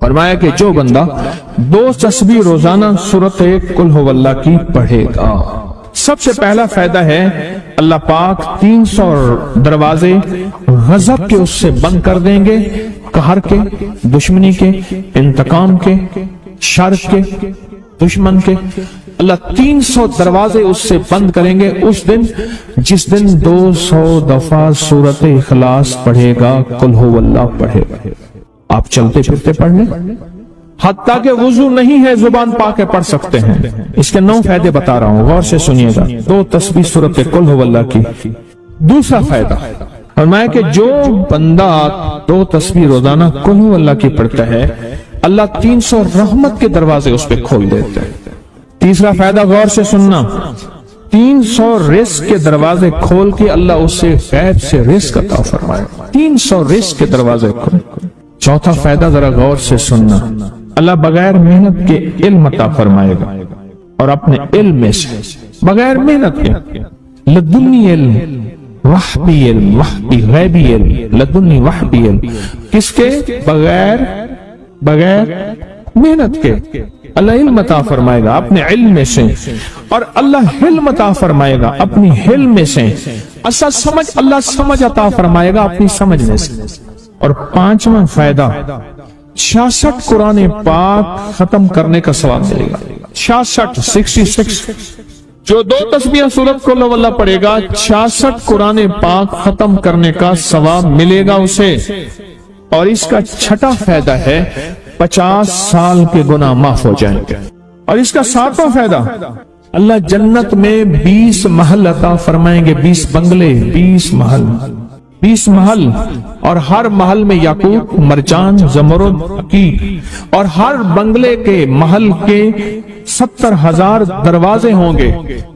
فرمایا کہ جو بندہ 2 تسبیح روزانہ سورت قل ہو اللہ کی پڑھے گا، سب سے پہلا فائدہ ہے اللہ پاک 300 دروازے غضب کے اس سے بند کر دیں گے، قہر کے، دشمنی کے، انتقام کے، شر کے، دشمن کے۔ اللہ 300 دروازے اس سے بند کریں گے اس دن جس دن 200 دفعہ سورت اخلاص پڑھے گا، قل ہو اللہ پڑھے گا۔ آپ چلتے پھرتے پڑھ لیں، حتیٰ کہ وضو نہیں ہے زبان پاک پڑھ سکتے ہیں۔ اس کے 9 فائدے بتا رہا ہوں، غور سے سنیے گا۔ 2 تسبیح سورت قل ہو اللہ کی۔ دوسرا فائدہ فرمایا کہ جو بندہ 2 تسبیح روزانہ قل ہو اللہ کی پڑھتا ہے، اللہ 300 رحمت کے دروازے اس پہ کھول دیتے ہیں۔ تیسرا فائدہ غور سے سننا، 300 رزق کے دروازے کھول کے اللہ اس سے غیب سے رزق عطا فرمائے، 300 رزق کے دروازے کھول۔ چوتھا فائدہ ذرا غور سے سننا، اللہ بغیر محنت کے علم عطا فرمائے گا، اور اپنے علم میں سے بغیر محنت کے لدنی علم، وحبی علم، وحبی غیبی علم، لدنی وحبی علم، کس کے؟ بغیر محنت کے اللہ علم عطا فرمائے گا اپنے علم میں سے، اور اللہ حلم عطا فرمائے گا اپنی حلم میں سے، اللہ سمجھ عطا فرمائے گا اپنی سمجھ میں سے۔ اور 5واں فائدہ 66 قرآن پاک ختم کرنے کا ثواب ملے گا۔ 66 جو 2 تسبیح سورت قل ہو اللہ پڑھے گا، 66 قرآن پاک ختم کرنے کا ثواب ملے گا اسے۔ اور اس کا 6واں فائدہ ہے 50 سال کے گناہ معاف ہو جائیں گے۔ اور اس کا 7واں فائدہ، اللہ جنت میں 20 محل عطا فرمائیں گے، 20 بنگلے، 20 محل، اور ہر محل میں یاقوت، مرجان، زمرد، عقیق، اور ہر بنگلے کے محل کے 70,000 دروازے ہوں گے،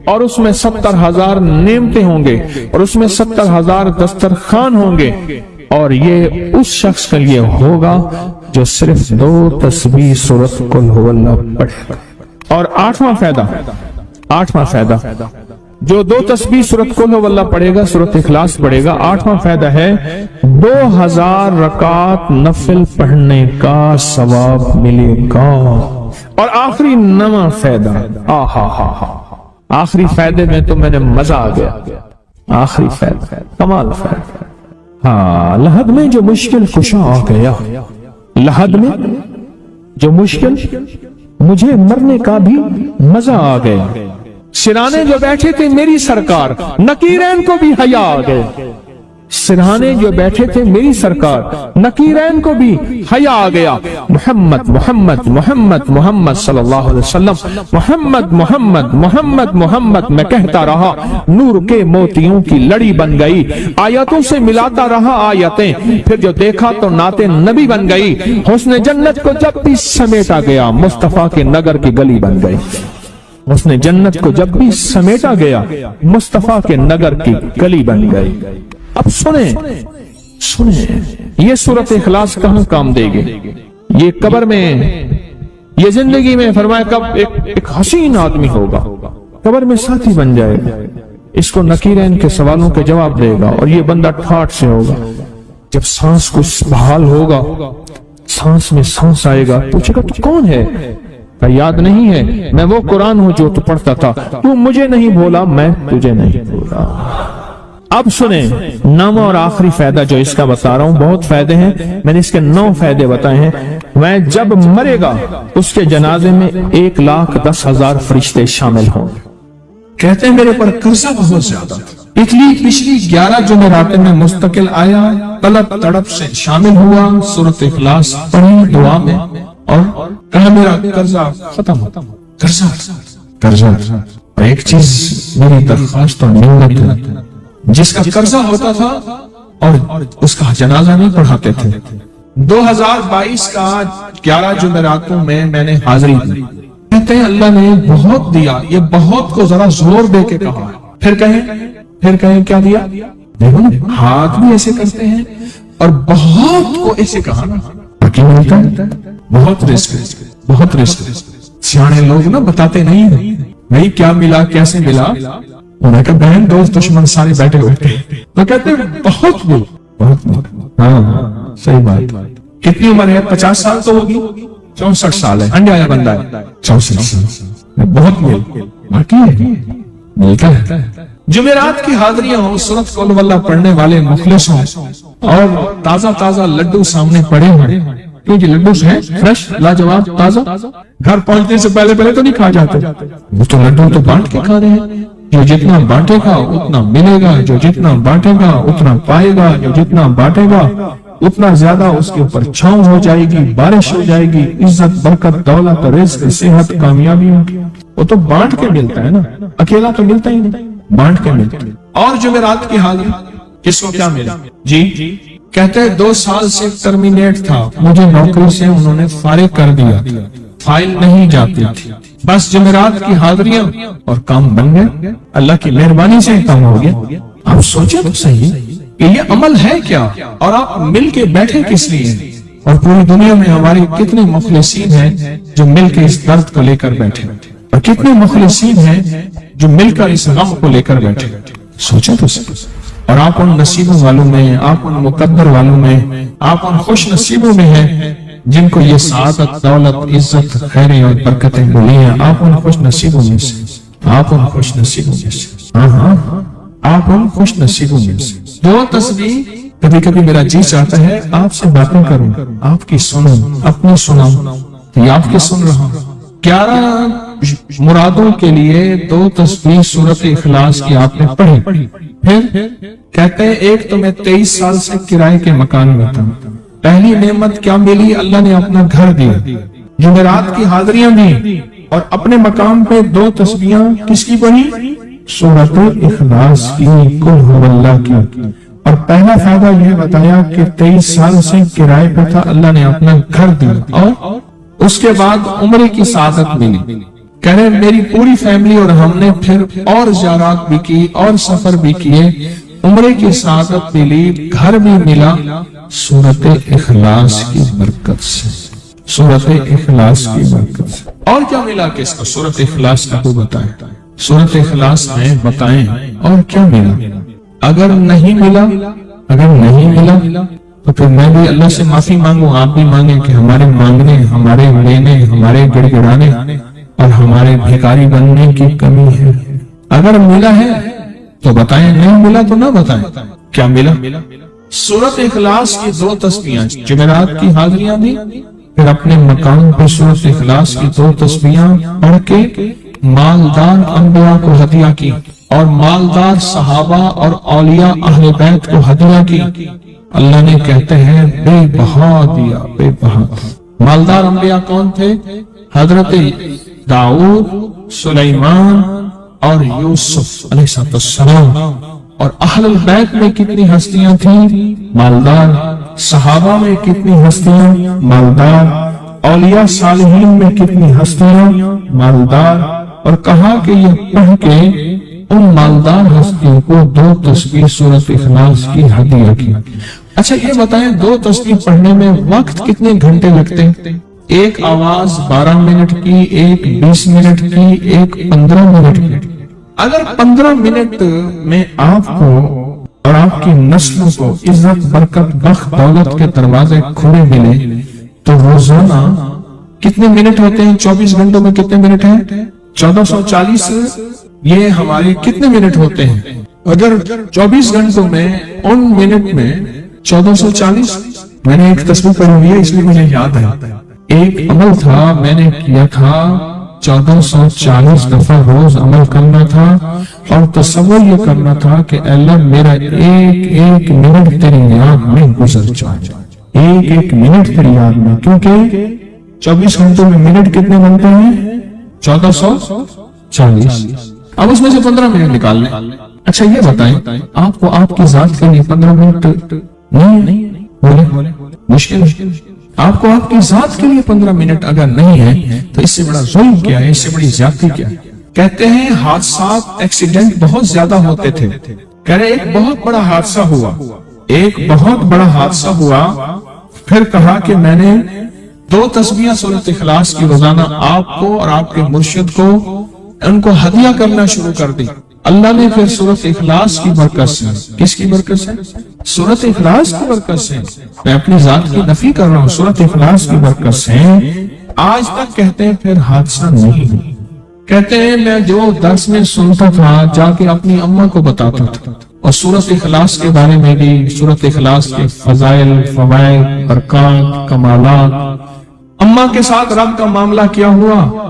اور اس میں 70,000 نعمتیں ہوں گے، اور اس میں 70,000 دسترخوان ہوں گے، اور یہ اس شخص کے لیے ہوگا جو صرف 2 تسبیح سورت قل ہو اللہ پڑھے گا۔ اور 8واں فائدہ جو 2 تسبیح سورت قل ہو اللہ پڑھے گا، سورت اخلاص پڑھے گا، 8واں فائدہ ہے 2000 رکعت نفل پڑھنے کا ثواب ملے گا۔ اور آخری 9واں فائدہ، آخری فائدے میں تو میں نے مزہ آ گیا، آخری فائدہ کمال فائدہ۔ ہاں، لحد میں جو مشکل کشا آ گیا، لحد میں جو مشکل، مجھے مرنے کا بھی مزہ آ گیا۔ سرانے جو بیٹھے تھے میری سرکار، نکیرین کو بھی حیا آ گئے۔ سرہانے جو بیٹھے تھے میری سرکار، نکیرین کو بھی حیا آ گیا۔ محمد محمد محمد محمد صلی اللہ علیہ وسلم، محمد محمد محمد محمد میں کہتا رہا، نور کے موتیوں کی لڑی بن گئی، آیتوں سے ملاتا رہا آیتیں، پھر جو دیکھا تو نعت نبی بن گئی۔ حسن جنت کو جب بھی سمیٹا گیا، مصطفیٰ کے نگر کی گلی بن گئی۔ حسن جنت کو جب بھی سمیٹا گیا، مصطفیٰ کے نگر کی گلی بن گئی۔ اب سنیں یہ سورت اخلاص کہاں کام دے گی؟ یہ قبر میں، یہ زندگی میں، فرمایا کب ایک حسین آدمی ہوگا، قبر میں ساتھی بن جائے گا، اس کو نکیرین کے سوالوں کے جواب دے گا، اور یہ بندہ ٹھاٹ سے ہوگا۔ جب سانس کچھ بحال ہوگا، سانس میں سانس آئے گا، پوچھے گا تو کون ہے؟ یاد نہیں ہے، میں وہ قرآن ہوں جو تو پڑھتا تھا، تو مجھے نہیں بولا، میں تجھے نہیں بولا۔ اب سنیں 9واں اور آخری فائدہ جو اس کا بتا رہا ہوں، بہت فائدے ہیں، میں نے اس کے 9 فائدے بتائے ہیں۔ میں جب مرے گا اس کے جنازے میں 1,10,000 فرشتے شامل ہوں گے۔ کہتے ہیں میرے پر قرضہ بہت زیادہ تھا، پچھلی 11 جمعرات میں مستقل آیا، طلب تڑپ سے شامل ہوا، سورت اخلاص پڑھی دعا میں، اور کہا میرا قرضہ ختم ہوتا، قرضہ۔ اور ایک چیز میری درخواست اور منت ہے، جس کا قرضہ ہوتا تھا اور اس کا جنازہ نہیں پڑھاتے تھے، 2022 کا 11 جمعراتوں میں نے حاضری دی۔ کہتے ہیں اللہ نے بہت دیا، یہ بہت کو ذرا زور دے کے کہا، پھر کہیں کیا دیا؟ دیکھو نا، ہاتھ بھی ایسے کرتے ہیں اور بہت کو ایسے کہا نا، ملتا ہے بہت رزق۔ سیانے لوگ نا بتاتے نہیں ہیں بھائی کیا ملا، کیسے ملا، انہیں کہا بہن دوست دشمن سارے بیٹھے ہوئے تھے، تو کہتے ہیں بہت ہاں صحیح بات، कितनी उम्र है? 50 साल तो होगी, 64 साल है, अंडा आया बंदा है 64 साल, बहुत बाकी है, मिलता है। जुमेरात की हाजिरियां हो, सूरत कुल वल्लाह पढ़ने वाले मुखलिस हों और ताजा ताजा लड्डू सामने पड़े हों, क्योंकि लड्डू है फ्रेश, लाजवाब, ताजा, घर पहुंचने से पहले पहले तो नहीं खा जाते, वो तो लड्डू तो बांट के खा रहे हैं। जो जितना बांटेगा उतना मिलेगा, जो जितना बांटेगा उतना पाएगा, जो जितना बांटेगा उतना ज्यादा उसके ऊपर छांव हो जाएगी, बारिश हो जाएगी, इज्जत, बरकत, दौलत, रिज़्क, सेहत, कामयाबी होगी। वो तो बांट के मिलता है ना, अकेला तो मिलता ही नहीं, बांट के मिलता है। और जुमेरात की हाजिरी किसको क्या मिला? जी कहते हैं 2 साल से टर्मिनेट था, मुझे नौकरी से उन्होंने फारिग कर दिया, फाइल नहीं जाती थी, बस जुमेरात की हाजिरियां और काम बन गए, अल्लाह की मेहरबानी से काम हो गया। आप सोचे तो सही कि ये अमल है क्या, और आप मिल के बैठे किस लिए? और पूरी दुनिया में हमारे कितने मुखलिसीन हैं जो मिल के इस दर्द को लेकर बैठे, और कितने मुखलिसीन हैं जो मिलकर इस गम को लेकर बैठे। सोचे तो सही। और आप उन नसीबों वालों में, आप उन मुकद्दर वालों में, आप उन खुश नसीबों में हैं जिनको ये सादत, दौलत, इज्जत, खैरें और बरकतें मिली हैं। आप उन खुश नसीबों में से, आप उन खुश नसीबों में से, हाँ, आप उन खुश नसीबों में से। 2 तस्वीर कभी कभी मेरा जी चाहता है आपसे बातें करूं, आपकी सुनूं, अपनी सुनाऊं, तो आपके सुन रहा हूं। 11 मुरादों के लिए 2 तस्वीर सूरत इखलास की आपने पढ़ी। फिर कहते हैं एक तो मैं 23 साल से किराए के मकान में था, पहली नेमत क्या मिली? अल्लाह ने अपना घर दिया, जुमेरात की हाजिरियां दी, और अपने मकाम पे 2 तस्बीहां किसकी पढ़ी? सूरत इखलास की, कुल हुवल्लाह की। और पहला फायदा यह बताया कि 23 साल से किराए पे था, अल्लाह ने अपना घर दिया, और उसके बाद उम्र की सादत मिली। कह रहे मेरी पूरी फैमिली और हमने फिर और ज़ियारत भी की और सफर भी किए, उम्र की सादत मिली, घर भी मिला, सूरत इखलास की बरकत से, सूरत इखलास की बरकत से। और क्या मिला किसको? सूरत इखलास का को बताएं, सूरत इखलास में बताएं और क्या मिला। अगर नहीं मिला, अगर नहीं मिला तो फिर मैं भी अल्लाह से माफी मांगू, आप भी मांगे कि हमारे मांगने, हमारे लेने, हमारे गिड़गिड़ाने और हमारे भिखारी बनने की कमी है। अगर मिला है तो बताएं, नहीं मिला तो ना बताएं। क्या मिला? सूरत इखलास की 2 तस्बीहां, जुमेरात की हाजिरियां दी, फिर अपने मकान पर सूरत इखलास की 2 तस्बीहां पढ़ के मालदार अंबिया को हदिया की, और मालदार सहाबा और औलिया अहले बैत को हदिया की। अल्लाह ने कहते हैं बेबहा दिया, बेबहा। मालदार अंबिया कौन थे? हजरत दाऊद, सुलेमान और यूसुफ अलैहिस्सलाम। और अहलुल बैत में कितनी हस्तियां थी? मालदार। सहाबा में कितनी हस्तियां? मालदार। औलिया सालिहीन में कितनी हस्तियां? मालदार। और कहा कि ये पढ़ के उन मालदार हस्तियों को 2 तस्बीह सूरत इखलास की हदिया की। अच्छा ये बताएं 2 तस्बीह पढ़ने में वक्त कितने घंटे लगते हैं? एक आवाज 12 मिनट की, एक 20 मिनट की, एक 15 मिनट की। अगर 15 मिनट में आपको और आपकी नस्लों को इज्जत, बरकत, बख्त, दौलत के दरवाजे खुले मिले, तो रोजाना कितने मिनट होते हैं? 24 घंटों में कितने मिनट हैं? 1440। ये हमारे कितने मिनट होते हैं? अगर 24 घंटों में उन मिनट में 1440। मैंने एक तस्वीर पढ़ी हुई है इसलिए मुझे याद है। एक अमल था मैंने किया था, 1440 दफा रोज अमल करना था, और तसव्वुर ये करना था कि अल्लाह मेरा एक एक मिनट तेरी याद में गुजर जाए, एक एक मिनट तेरी याद में। क्योंकि 24 घंटों में मिनट कितने बनते हैं? 1440। अब उसमें से 15 मिनट निकाल लें। अच्छा ये बताएं आपको आपकी जात के लिए 15 मिनट नहीं बोले मुश्किल। आपको आपकी जात के लिए 15 मिनट अगर नहीं है तो इससे बड़ा जुल्म क्या है, इससे बड़ी ज्यादती क्या है? कहते हैं हादसा, एक्सीडेंट बहुत ज्यादा होते थे। कह रहे एक बहुत बड़ा हादसा हुआ, एक बहुत बड़ा हादसा हुआ। फिर कहा कि मैंने 2 तस्बीहां सूरत इखलास की रोजाना आपको और आपके मुर्शिद को उनको हदिया करना शुरू कर दी। اللہ نے پھر سورت اخلاص کی برکت سے، کس کی برکت سے؟ سورت اخلاص کی برکت سے، میں اپنی ذات کی نفی کر رہا ہوں، سورت اخلاص کی برکت سے آج تک کہتے ہیں پھر حادثہ نہیں ہوا۔ کہتے ہیں میں جو درس میں سنتا تھا جا کے اپنی اماں کو بتاتا تھا، اور سورت اخلاص کے بارے میں بھی، سورت اخلاص کے فضائل، فوائد، برکات، کمالات، اماں کے ساتھ رب کا معاملہ کیا ہوا۔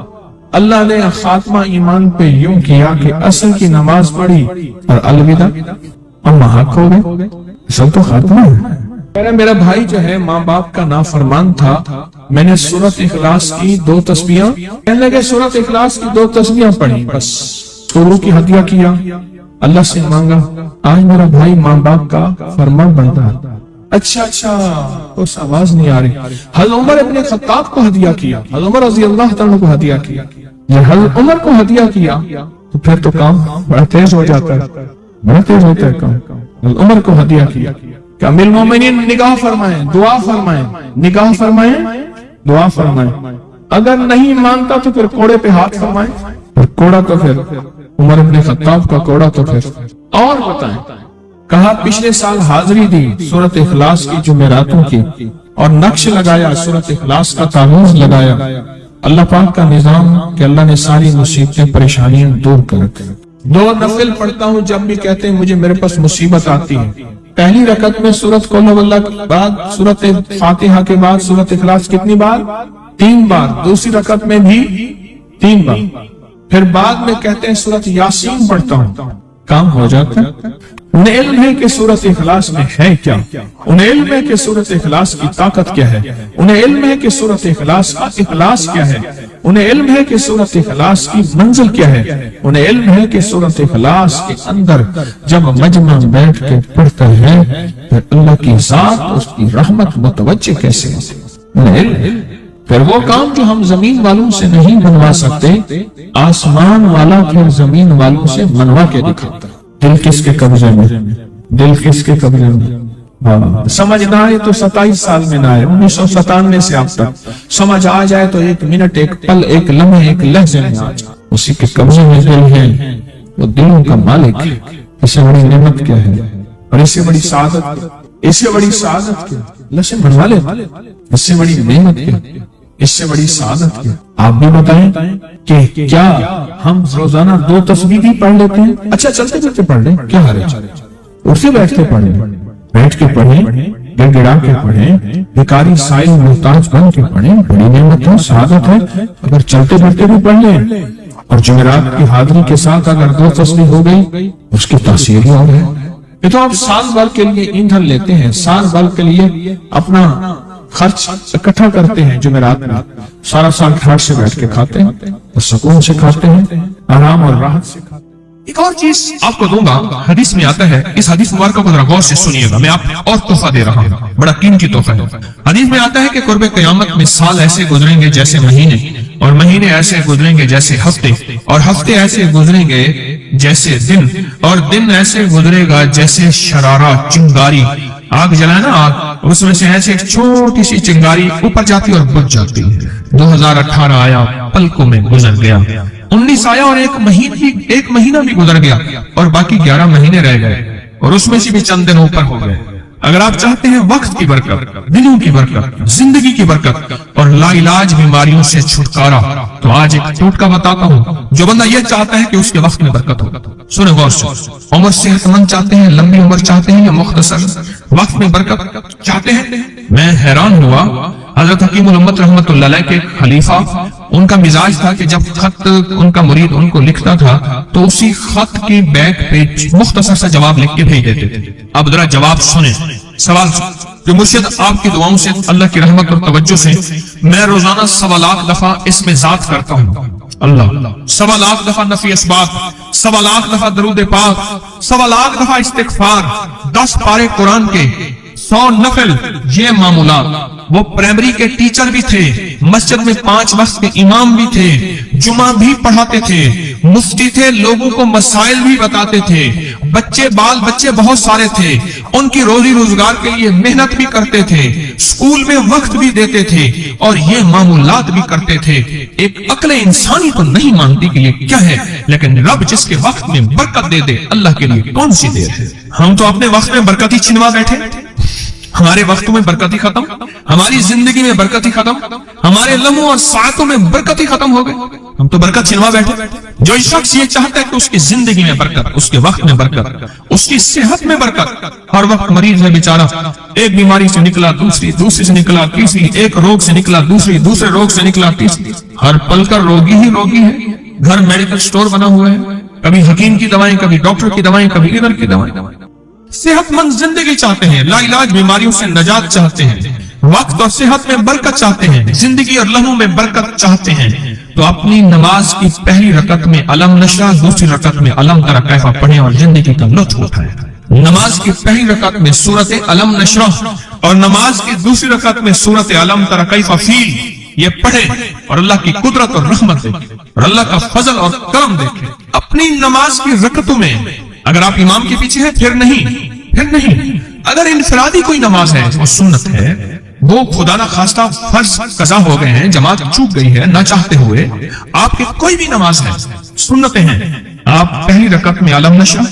اللہ نے خاتمہ ایمان پہ یوں کیا کہ عصر کی نماز پڑھی اور الوداع، اماں حق ہو گئے، اصل تو خاتمہ ہے۔ میرا بھائی جو ہے ماں باپ کا نافرمان تھا، میں نے سورت اخلاص کی 2 تسبیحاں، کہنے لگے سورت اخلاص کی 2 تسبیحاں پڑھی، بس شروع کی ہدیہ کیا، اللہ سے مانگا، آج میرا بھائی ماں باپ کا فرمان بردار۔ اچھا اس آواز نہیں آ رہی۔ حضرت عمر ابن خطاب کو ہدیہ کیا، حضرت عمر رضی اللہ تعالیٰ کو ہدیہ کیا، جب حضرت عمر کو ہدیہ کیا تو پھر تو کام بڑا تیز ہو جاتا ہے، بڑا تیز ہوتا ہے کام۔ حضرت عمر کو ہدیہ کیا کہ امیر المومنین نگاہ فرمائیں، دعا فرمائیں، نگاہ فرمائیں، دعا فرمائیں، اگر نہیں مانتا تو پھر کوڑے پہ ہاتھ فرمائیں، اور کوڑا تو پھر عمر ابن خطاب کا کوڑا تو پھر اور بتائیں۔ کہا پچھلے سال حاضری دی سورت اخلاص کی جمعراتوں کی، اور نقش لگایا، سورت اخلاص کا تعویذ لگایا، اللہ پاک کا نظام کہ اللہ نے ساری مصیبتیں پریشانیاں دور کر کے۔ 2 نفل پڑھتا ہوں جب بھی کہتے ہیں مجھے میرے پاس مصیبت آتی ہے۔ پہلی رکعت میں سورت قل هو اللہ کے بعد سورت فاتحہ کے بعد سورت اخلاص کتنی بار؟ 3 بار، دوسری رکعت میں بھی 3 بار، پھر بعد میں کہتے ہیں سورت یاسین پڑھتا ہوں، کام ہو جاتا ہے۔ انہیں علم ہے کہ سورت اخلاص میں ہے کیا، انہیں علم ہے کہ سورت اخلاص کی طاقت کیا ہے، انہیں علم ہے کہ سورت اخلاص کا اخلاص کیا ہے، انہیں علم ہے کہ سورت اخلاص کی منزل کیا ہے، انہیں علم ہے کہ سورت اخلاص کے اندر جب مجمع بیٹھ کے پڑھتا ہے پھر اللہ کی ذات اس کی رحمت متوجہ کیسے ہوتی ہے، انہیں علم ہے۔ پھر وہ کام جو ہم زمین والوں سے نہیں بنوا سکتے، آسمان والا پھر زمین والوں سے منوا کے دکھاتا ہے۔ دل کس کے قبضے میں؟ دل کس کے قبضے میں؟ سمجھ نہ آئے تو 27 سال میں نہ آئے، 1997 سے اب تک سمجھ آ جائے تو 1 منٹ، 1 پل، 1 لمحے، 1 لحظے میں آ جائے، اسی کے قبضے میں دل ہے، وہ دلوں کا مالک ہے۔ اس سے بڑی نعمت کیا ہے، اور اس سے بڑی سعادت، اس سے بڑی سعادت کیا؟ اللہ سے بنوا لے، اس سے بڑی نعمت کیا، اس سے بڑی سعادت کیا؟ آپ بھی بتائیں کہ کیا ہم روزانہ 2 تسبیح بھی پڑھ لیتے ہیں؟ اچھا چلتے چلتے پڑھ لیں، کیا حرج ہے؟ اٹھتے بیٹھتے پڑھیں، بیٹھ کے پڑھیں، گڑ گڑا کے پڑھیں، بھکاری سائل محتاج بن کے پڑھیں، بڑی نعمت ہے، سعادت ہے۔ اگر چلتے پھرتے بھی پڑھ لیں، اور جمعرات کی حاضری کے ساتھ اگر 2 تسبیح ہو گئی، اس کی تاثیر ہی اور ہے۔ یہ تو آپ سال بھر کے لیے ایندھن لیتے ہیں، سال بھر کے لیے اپنا خرچ اکٹھا کرتے ہیں، جمعرات میں سارا سال ٹھاٹ سے بیٹھ کے کھاتے ہیں، اور سکون سے کھاتے ہیں، آرام اور راحت سے کھاتے ہیں۔ ایک اور چیز آپ کو دوں گا، حدیث میں آتا ہے، اس حدیث مبارکہ کو ذرا غور سے سنیے گا، میں آپ کو اور تحفہ دے رہا ہوں، بڑا قیمتی تحفہ ہے۔ حدیث میں آتا ہے کہ قرب قیامت میں سال ایسے گزریں گے جیسے مہینے، اور مہینے ایسے گزریں گے جیسے ہفتے، اور ہفتے ایسے گزریں گے جیسے دن، اور دن ایسے گزرے گا جیسے شرارہ، چنگاری، آگ جلائے نا آگ، اس میں سے ایسے ایک چھوٹی سی چنگاری اوپر جاتی اور بجھ جاتی ہے۔ 2018 آیا، پلکوں میں گزر گیا، 19 آیا اور ایک مہینہ بھی گزر گیا، اور باقی 11 مہینے رہ گئے، اور اس میں سے بھی چند دن اوپر ہو گئے۔ اگر آپ چاہتے ہیں وقت کی برکت، دنوں کی برکت، زندگی کی برکت اور لا علاج بیماریوں سے چھٹکارا، تو آج ایک ٹوٹکا بتاتا ہوں۔ جو بندہ یہ چاہتا ہے کہ اس کے وقت میں برکت ہو، سنیں غور سے، عمر صحت مند چاہتے ہیں، لمبی عمر چاہتے ہیں، یا مختصر وقت میں برکت چاہتے ہیں؟ میں حیران ہوا، حضرت حکیم الامت رحمت اللہ علیہ کے خلیفہ، ان کا مزاج تھا کہ جب خط ان کا مرید ان کو لکھتا تھا تو اسی خط کی بیک پہ مختصر سا جواب لکھ کے بھیج دیتے تھے۔ اب ذرا جواب سنیں، سوال جو مرشد آپ کی دعاؤں سے، اللہ کی رحمت اور توجہ سے میں روزانہ 1.25 لاکھ دفعہ اس میں ذات کرتا ہوں، اللہ 1.25 لاکھ دفعہ نفی اسبات، 1.25 لاکھ دفعہ درود پاک، 1.25 لاکھ دفعہ استغفار، 10 پارے قرآن کے، 100 نفل، یہ معمولات۔ وہ پرائمری کے ٹیچر بھی تھے، مسجد میں 5 وقت کے امام بھی تھے، جمعہ بھی پڑھاتے تھے، مفتی تھے، لوگوں کو مسائل بھی بتاتے تھے، बच्चे बाल बच्चे बहुत सारे थे, उनकी रोजी रोजगार के लिए मेहनत भी करते थे, स्कूल में वक्त भी देते थे और ये मामूलात भी करते थे। एक अक्ल इंसानी तो नहीं मानती कि ये क्या है, लेकिन रब जिसके वक्त में बरकत दे दे, अल्लाह के लिए कौन सी देर है। हम तो अपने वक्त में बरकत ही छिनवा बैठे, हमारे वक्त में बरकत ही खत्म, हमारी जिंदगी में बरकत ही खत्म, हमारे लम्हों और सातों में बरकत ही खत्म हो गए। हम तो बरकत छिनवा बैठे। जो शख्स ये चाहता है कि उसकी जिंदगी में बरकत, उसके वक्त में बरकत, उसकी सेहत में बरकत, हर वक्त मरीज है बेचारा, एक बीमारी से निकला दूसरी, दूसरी से निकला तीसरी, एक रोग से निकला दूसरी, दूसरे रोग से निकला तीसरी, हर पल का रोगी ही रोगी है। घर मेडिकल स्टोर बना हुआ है, कभी हकीम की दवाएं, कभी डॉक्टर की दवाएं, कभी इधर की दवाएं। सेहतमंद जिंदगी चाहते हैं, लाइलाज बीमारियों से नजात चाहते हैं, वक्त और सेहत में बरकत चाहते हैं, जिंदगी और लम्हों में बरकत चाहते हैं, तो अपनी नमाज की पहली रकत में अलम नशरा, दूसरी रकत में अलम तरा कैफा पढ़ें और जिंदगी का लुत्फ उठाएं। नमाज की पहली रकत में सूरत अलम नशरा और नमाज की दूसरी रकत में सूरत अलम तरा कैफा फील, ये पढ़े और अल्लाह की कुदरत और रहमत देखें और अल्लाह का फजल और करम देखें। अपनी नमाज की रकतों में अगर आप इमाम के पीछे हैं फिर नहीं, अगर इनफरादी कोई नमाज है, वो सुन्नत है, वो खुदा ना खास्ता फर्ज कज़ा हो गए हैं, जमात चूक गई है ना चाहते हुए, आपके कोई भी नमाज है, सुन्नतें हैं, आप पहली रकत में अलम नशा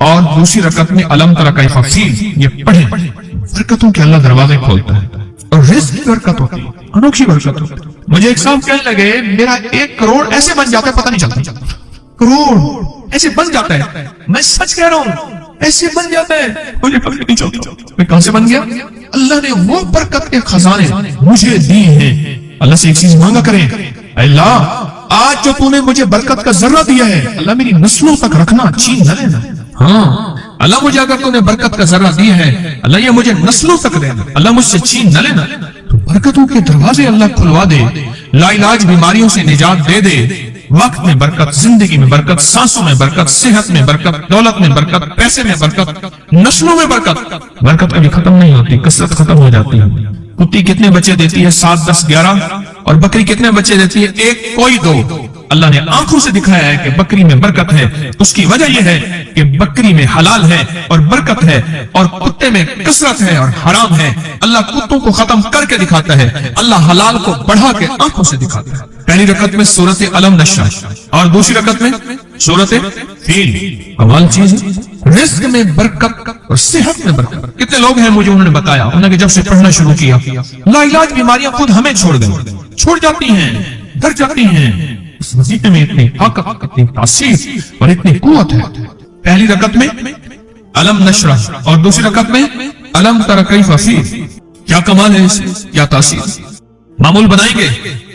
और दूसरी रकत में अलम तरा कैफा फील, ये पढ़े। बरकतों के अल्लाह दरवाजे खोलता है और रिज़्क़ की बरकत होती है, अनोखी बरकत होती है। मुझे एक साहब कहने लगे, मेरा 1 करोड़ ऐसे बन जाता है, पता नहीं चलता, करोड़ ऐसे बन जाता है। मैं सच कह रहा हूं, ऐसे बन जाता है, मुझे पता नहीं चलता मैं कहां से बन गया। अल्लाह ने वो बरकत के खजाने मुझे दी हैं। अल्लाह से एक चीज मांगा करें, अल्लाह आज जो तूने मुझे बरकत का जर्रा दिया है, अल्लाह मेरी नस्लों तक रखना, छीन न लेना। हाँ अल्लाह, मुझे अगर तूने बरकत का जर्रा दिया है, अल्लाह ये मुझे नस्लों तक देना, अल्लाह मुझसे छीन न लेना। तो बरकतों के दरवाजे अल्लाह खुलवा दे, लाइलाज बीमारियों से निजात दे दे, वक्त में बरकत, जिंदगी में बरकत, सांसों में बरकत, सेहत में बरकत, दौलत में बरकत, पैसे में बरकत, नस्लों में बरकत। बरकत कभी खत्म नहीं होती, कसरत खत्म हो जाती है। कुत्ती कितने बच्चे देती है? 7, 10, 11। और बकरी कितने बच्चे देती है? 1, कोई 2। अल्लाह ने आंखों से दिखाया है कि बकरी में बरकत है। उसकी वजह यह है कि बकरी में हलाल है और बरकत है, और कुत्ते में कसरत है और हराम है। अल्लाह कुत्तों को खत्म करके दिखाता है, अल्लाह हलाल को बढ़ा के आंखों से दिखाता है। पहली रकत में सूरत अलम नशरा और दूसरी रकत में सूरत फील। कमाल चीज है, रिस्क में बरकत और सेहत में बरकत। कितने लोग हैं, मुझे उन्होंने बताया, उन्होंने जब से पढ़ना शुरू किया, लाइलाज बीमारियां खुद हमें छोड़ जाती हैं, डर जाती हैं। इस वजीफे में इतनी ताकत, इतनी तासीर और इतनी कुव्वत है। पहली रकत में अलम नशरा और दूसरी रकत में अलम तरा कैफा फील। क्या कमाल है इसमें, क्या तासीर। मामूल बनाएंगे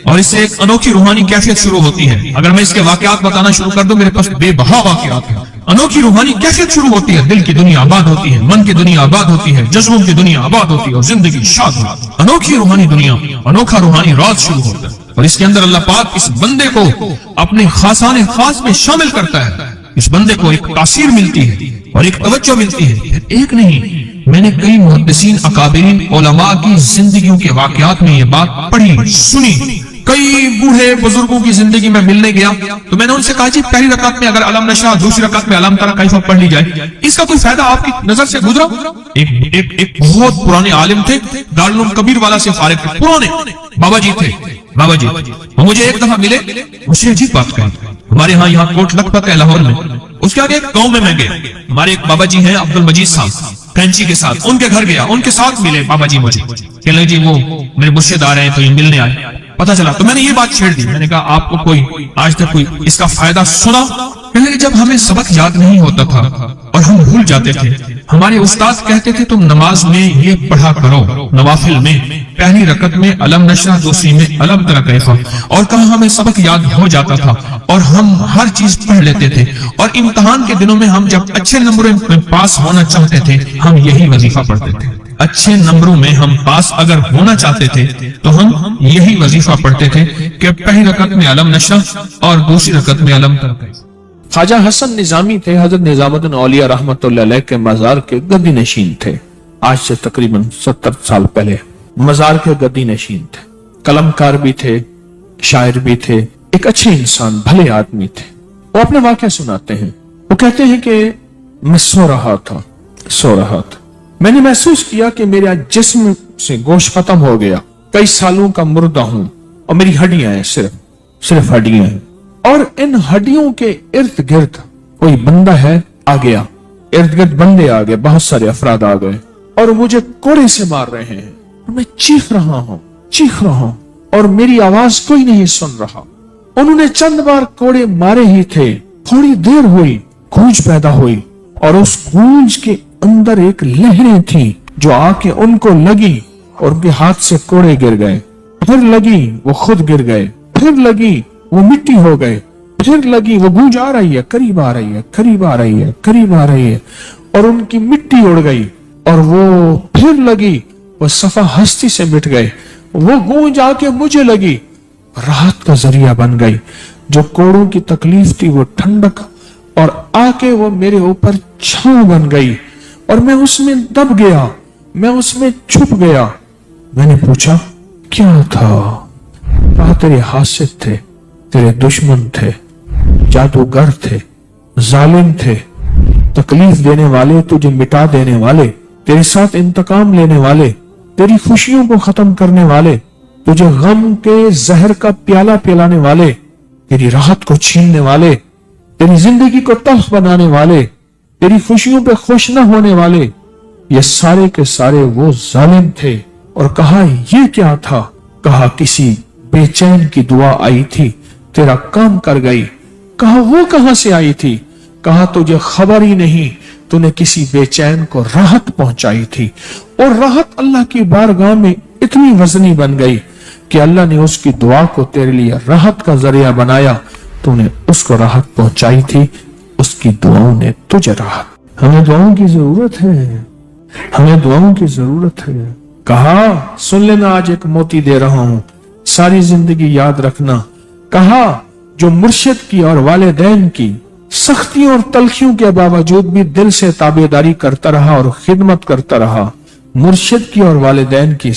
और इससे एक अनोखी रूहानी कैफियत शुरू होती है। अगर मैं इसके वाकयात बताना शुरू कर दूं, मेरे पास बेबहा वाकयात है। अनोखी रूहानी कैफियत शुरू होती है, दिल की दुनिया आबाद होती है, मन की दुनिया आबाद होती है, जज्बों की दुनिया आबाद होती है और जिंदगी शाद होती है। अनोखी रूहानी दुनिया, अनोखा रूहानी राज शुरू होता है और इसके अंदर अल्लाह पाक इस बंदे को अपने खासाने खास में शामिल करता है। इस बंदे को एक तासीर मिलती है और एक तवज्जो मिलती है। एक नहीं, मैंने कई मुहद्दिसीन अकाबिरीन उलमा की जिंदगियों के वाकयात में ये बात पढ़ी, सुनी। कई बूढ़े बुजुर्गों की जिंदगी में मिलने गया तो मैंने उनसे कहा, जी पहली रकात में अगर अलम नशरा, दूसरी रकात में अलम तरा कैफा पढ़ ली जाए, इसका कोई फायदा आपकी नजर से गुजरा? एक बहुत पुराने आलिम थे, दारुल कबीर वाला से फारिग थे, पुराने बाबा जी थे। बाबा जी वो मुझे एक दफा मिले, मुझे अजीब बात कही। हमारे यहाँ कोट लखपत है लाहौर में, उसके आगे एक गांव में मैं गया। हमारे एक बाबा जी हैं अब्दुल मजीद साहब, कैंची के साथ, उनके घर गया, उनके साथ मिले बाबा जी। मुझे कहने जी वो मेरे मुर्शिद आ रहे हैं तो ये मिलने आए। पता चला तो मैंने ये बात छेड़ दी। मैंने कहा आपको कोई आज तक कोई इसका फायदा सुना? कहने लगे जब हमें सबक याद नहीं होता था और हम भूल जाते थे, हमारे उस्ताद कहते थे तुम नमाज में ये पढ़ा करो, नवाफिल में पहली रकत में अलम नशरा, दूसरी में अलम तरा कैफा, और कहा हमें सबक याद हो जाता था और हम हर चीज पढ़ लेते थे। और इम्तिहान के दिनों में हम जब अच्छे नंबरों में पास होना चाहते थे, हम यही वजीफा पढ़ते थे। अच्छे नंबरों में हम पास अगर होना चाहते थे तो हम यही वजीफा पढ़ते थे कि पहली रकत में अलम नशरा और दूसरी रकत में अलम तरा कैफा। ख्वाजा हसन निजामी थे, हजरत निजामुद्दीन औलिया रहमतुल्लाह अलैह के मजार के गद्दी नशीन थे। आज से तकरीबन 70 साल पहले मजार के गद्दी नशीन थे। कलमकार भी थे, शायर भी थे, एक अच्छे इंसान, भले आदमी थे। वो अपने वाक़या सुनाते हैं। वो कहते हैं कि मैं सो रहा था। मैंने महसूस किया कि मेरा जिस्म से गोश्त खत्म हो गया। कई सालों का मुर्दा हूं और मेरी हड्डियां हैं, सिर्फ हड्डियां हैं। और इन हड्डियों के इर्द गिर्द कोई बंदा है आ गया, इर्द गिर्द बंदे आ गए, बहुत सारे अफराद आ गए और मुझे कोड़े से मार रहे हैं। और मैं चीख रहा हूं और मेरी आवाज कोई नहीं सुन रहा। उन्होंने चंद बार कोड़े मारे ही थे। थोड़ी देर हुई, गूंज पैदा हुई और उस गूंज के अंदर एक लहरें थी जो आके उनको लगी और उनके हाथ से कोड़े गिर गए। फिर लगी वो खुद गिर गए, फिर लगी वो मिट्टी हो गए, फिर लगी वो गूंज आ रही है, करीब आ रही है और उनकी मिट्टी उड़ गई। और वो फिर लगी, वो सफा हस्ती से मिट गए। वो गूंज आके मुझे लगी, राहत का जरिया बन गई। जो कोड़ों की तकलीफ थी वो ठंडक और आके वो मेरे ऊपर छांव बन गई और मैं उसमें दब गया, मैं उसमें छुप गया। मैंने पूछा क्या था? कहा तेरे हासिद थे, तेरे दुश्मन थे, जादूगर थे, जालिम थे, तकलीफ देने वाले, तुझे मिटा देने वाले, तेरे साथ इंतकाम लेने वाले, तेरी खुशियों को खत्म करने वाले, तुझे गम के जहर का प्याला पिलाने वाले, तेरी राहत को छीनने वाले, तेरी जिंदगी को तल्ख बनाने वाले, तेरी खुशियों पे खुश न होने वाले, ये सारे के सारे वो जालिम थे। और कहा ये क्या था? कहा किसी बेचैन की दुआ आई थी, तेरा काम कर गई। कहा वो कहां से आई थी? कहा तुझे खबर ही नहीं, तूने किसी बेचैन को राहत पहुंचाई थी। और राहत अल्लाह की बारगाह में इतनी वजनी बन गई कि अल्लाह ने उसकी दुआ को तेरे लिए राहत का जरिया बनाया। तूने उसको राहत पहुंचाई थी, उसकी दुआओं ने तुझे राहत। हमें दुआओं की जरूरत है, हमें दुआओं की जरूरत है। कहा सुन लेना, आज एक मोती दे रहा हूं, सारी जिंदगी याद रखना। कहा जो मुर्शिद की और वालिदैन की सख्तियों और तलखियों के बावजूद भी दिल से ताबेदारी करता रहा और खिदमत करता रहा, मुर्शिद की और वालिदैन की